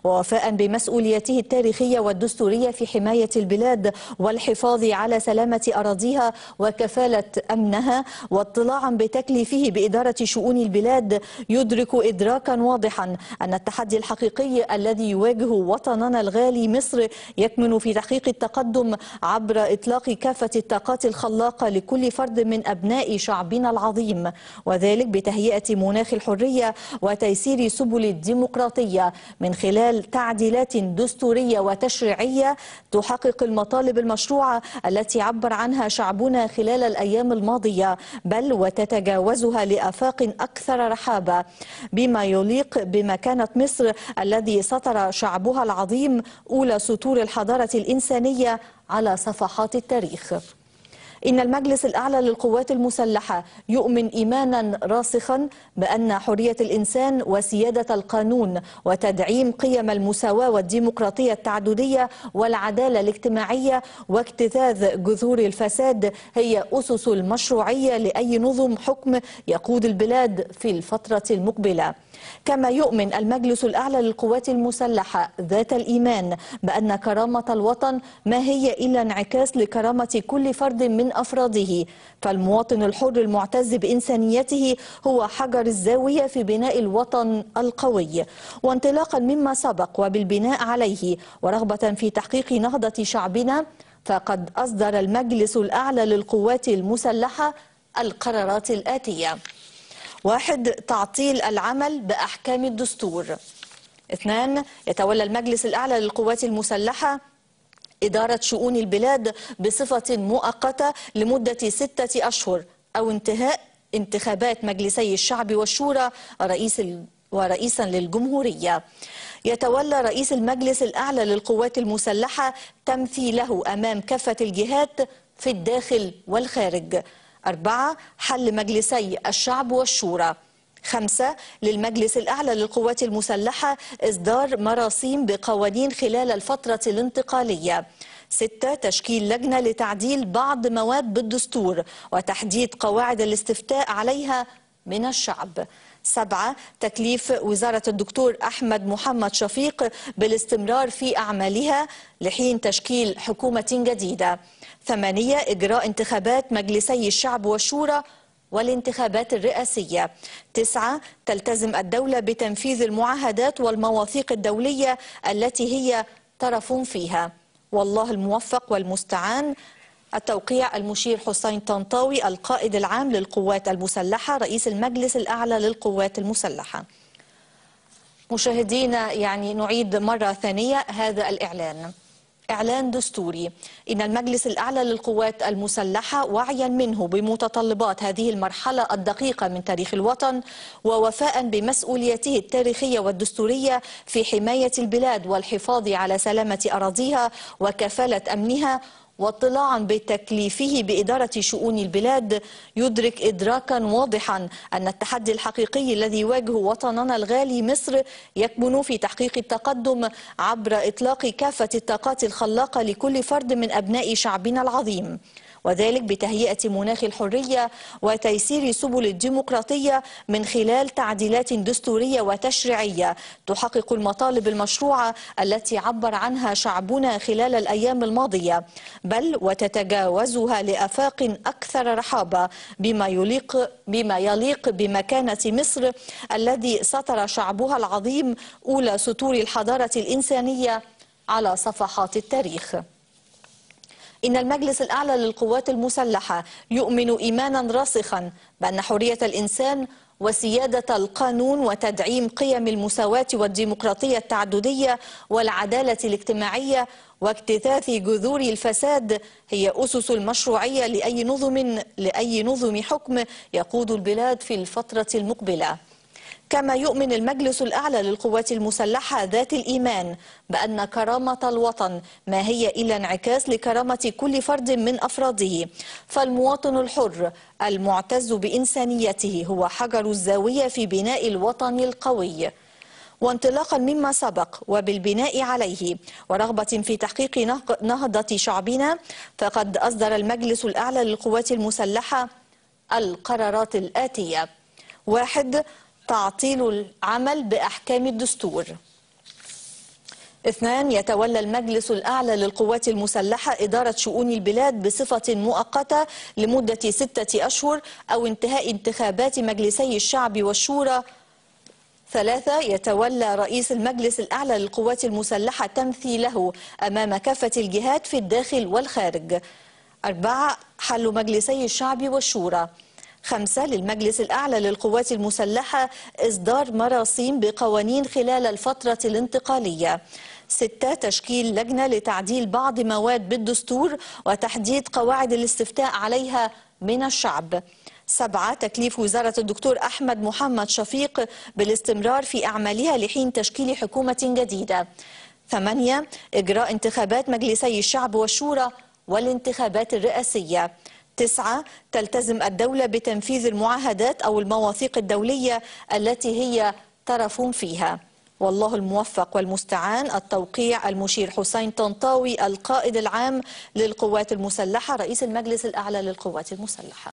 ووفاء بمسؤوليته التاريخية والدستورية في حماية البلاد والحفاظ على سلامة أراضيها وكفالة أمنها، واطلاعا بتكليفه بإدارة شؤون البلاد، يدرك إدراكا واضحا أن التحدي الحقيقي الذي يواجه وطننا الغالي مصر يكمن في تحقيق التقدم عبر إطلاق كافة الطاقات الخلاقة لكل فرد من أبناء شعبنا العظيم، وذلك بتهيئة مناخ الحرية وتيسير سبل الديمقراطية من خلال تعديلات دستورية وتشريعية تحقق المطالب المشروعة التي عبر عنها شعبنا خلال الأيام الماضية، بل وتتجاوزها لآفاق أكثر رحابة بما يليق بمكانة مصر الذي سطر شعبها العظيم أولى سطور الحضارة الإنسانية على صفحات التاريخ. إن المجلس الأعلى للقوات المسلحة يؤمن إيمانا راسخا بأن حرية الإنسان وسيادة القانون وتدعيم قيم المساواة والديمقراطية التعددية والعدالة الاجتماعية واجتثاث جذور الفساد هي أسس المشروعية لأي نظم حكم يقود البلاد في الفترة المقبلة. كما يؤمن المجلس الأعلى للقوات المسلحة ذات الإيمان بأن كرامة الوطن ما هي إلا انعكاس لكرامة كل فرد من أفراده، فالمواطن الحر المعتز بإنسانيته هو حجر الزاوية في بناء الوطن القوي. وانطلاقا مما سبق وبالبناء عليه ورغبة في تحقيق نهضة شعبنا، فقد أصدر المجلس الأعلى للقوات المسلحة القرارات الآتية: 1. تعطيل العمل بأحكام الدستور. 2. يتولى المجلس الأعلى للقوات المسلحة إدارة شؤون البلاد بصفة مؤقتة لمدة 6 أشهر أو انتهاء انتخابات مجلسي الشعب والشورى ورئيسا للجمهورية. يتولى رئيس المجلس الأعلى للقوات المسلحة تمثيله أمام كافة الجهات في الداخل والخارج. 4. حل مجلسي الشعب والشورى. 5. للمجلس الأعلى للقوات المسلحة إصدار مراسيم بقوانين خلال الفترة الانتقالية. 6. تشكيل لجنة لتعديل بعض مواد بالدستور وتحديد قواعد الاستفتاء عليها من الشعب. 7. تكليف وزارة الدكتور أحمد محمد شفيق بالاستمرار في أعمالها لحين تشكيل حكومة جديدة. 8. إجراء انتخابات مجلسي الشعب والشورى والانتخابات الرئاسية. 9. تلتزم الدولة بتنفيذ المعاهدات والمواثيق الدولية التي هي طرف فيها. والله الموفق والمستعان. التوقيع المشير حسين طنطاوي القائد العام للقوات المسلحة رئيس المجلس الأعلى للقوات المسلحة. مشاهدينا، نعيد مرة ثانية هذا الإعلان: إعلان دستوري. إن المجلس الأعلى للقوات المسلحة وعيا منه بمتطلبات هذه المرحلة الدقيقة من تاريخ الوطن ووفاء بمسؤوليته التاريخية والدستورية في حماية البلاد والحفاظ على سلامة أراضيها وكفالة أمنها، واطلاعا بتكليفه بإدارة شؤون البلاد، يدرك إدراكا واضحا أن التحدي الحقيقي الذي يواجه وطننا الغالي مصر يكمن في تحقيق التقدم عبر إطلاق كافة الطاقات الخلاقة لكل فرد من أبناء شعبنا العظيم، وذلك بتهيئة مناخ الحرية وتيسير سبل الديمقراطية من خلال تعديلات دستورية وتشريعية تحقق المطالب المشروعة التي عبر عنها شعبنا خلال الأيام الماضية، بل وتتجاوزها لآفاق أكثر رحابة بما يليق بمكانة مصر الذي سطر شعبها العظيم أولى سطور الحضارة الإنسانية على صفحات التاريخ. إن المجلس الأعلى للقوات المسلحة يؤمن إيمانا راسخا بأن حرية الإنسان وسيادة القانون وتدعيم قيم المساواة والديمقراطية التعددية والعدالة الاجتماعية واجتثاث جذور الفساد هي أسس المشروعية لأي نظم حكم يقود البلاد في الفترة المقبلة. كما يؤمن المجلس الأعلى للقوات المسلحة ذات الإيمان بأن كرامة الوطن ما هي إلا انعكاس لكرامة كل فرد من أفراده، فالمواطن الحر المعتز بإنسانيته هو حجر الزاوية في بناء الوطن القوي. وانطلاقا مما سبق وبالبناء عليه ورغبة في تحقيق نهضة شعبنا، فقد أصدر المجلس الأعلى للقوات المسلحة القرارات الآتية: 1. تعطيل العمل بأحكام الدستور. 2. يتولى المجلس الأعلى للقوات المسلحة إدارة شؤون البلاد بصفة مؤقتة لمدة 6 أشهر أو انتهاء انتخابات مجلسي الشعب والشورى. 3. يتولى رئيس المجلس الأعلى للقوات المسلحة تمثيله أمام كافة الجهات في الداخل والخارج. 4. حل مجلسي الشعب والشورى. 5. للمجلس الأعلى للقوات المسلحة إصدار مراسيم بقوانين خلال الفترة الانتقالية. 6. تشكيل لجنة لتعديل بعض مواد بالدستور وتحديد قواعد الاستفتاء عليها من الشعب. 7. تكليف وزارة الدكتور أحمد محمد شفيق بالاستمرار في أعمالها لحين تشكيل حكومة جديدة. 8. إجراء انتخابات مجلسي الشعب والشورى والانتخابات الرئاسية. 9. تلتزم الدولة بتنفيذ المعاهدات أو المواثيق الدولية التي هي طرف فيها. والله الموفق والمستعان. التوقيع المشير حسين طنطاوي القائد العام للقوات المسلحة رئيس المجلس الأعلى للقوات المسلحة.